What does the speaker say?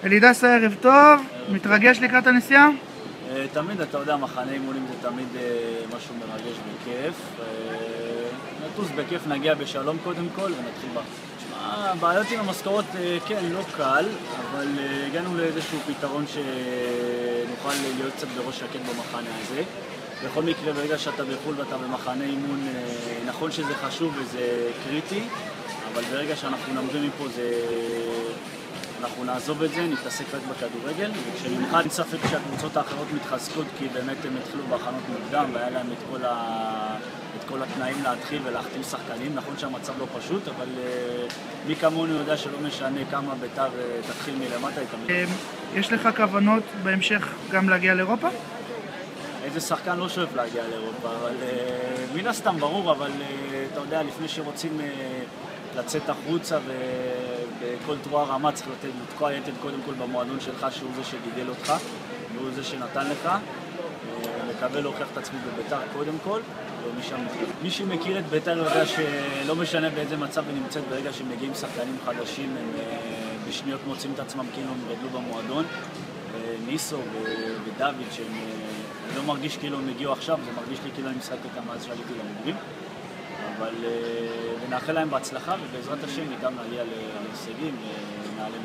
אלידס, ערב טוב, מתרגש לקראת הנסיעה? תמיד, אתה יודע, מחנה אימונים זה תמיד משהו מרגש וכיף. נטוס בכיף, נגיע בשלום קודם כל ונתחיל בה. הבעיות עם המשכורות, כן, לא קל, אבל הגענו לאיזשהו פתרון שנוכל להיות קצת בראש שקט במחנה הזה. בכל מקרה, ברגע שאתה בחו"ל ואתה במחנה אימון, נכון שזה חשוב וזה קריטי, אבל ברגע שאנחנו נמרים מפה אנחנו נעזוב את זה, נתעסק רק בכדורגל, וכשבמיוחד אין ספק שהקבוצות האחרות מתחזקות כי באמת הם התחילו בהכנות מוקדם והיה להם את כל התנאים להתחיל ולהחתים שחקנים. נכון שהמצב לא פשוט, אבל מי כמונו יודע שלא משנה כמה בית"ר תתחיל מלמטה איתם. יש לך כוונות בהמשך גם להגיע לאירופה? איזה שחקן לא שואף להגיע לאירופה, אבל מן הסתם ברור, אבל אתה יודע, לפני שרוצים לצאת החוצה ובכל תרועה רמה צריך לתקוע יתד קודם כל במועדון שלך, שהוא זה שגידל אותך והוא זה שנתן לך, לקבל להוכיח את עצמי בבית"ר קודם כל, ומשם מתחיל. מי שמכיר את בית"ר יודע שלא משנה באיזה מצב היא נמצאת, ברגע שמגיעים שחקנים חדשים הם בשניות מוצאים את עצמם כאילו הם גדלו במועדון. ניסו ודוד שהם לא מרגיש כאילו הם הגיעו עכשיו, זה מרגיש לי כאילו אני משחק איתם מאז שעליתי למורים, אבל ונאחל להם בהצלחה ובעזרת השם גם נגיע להישגים ונעלה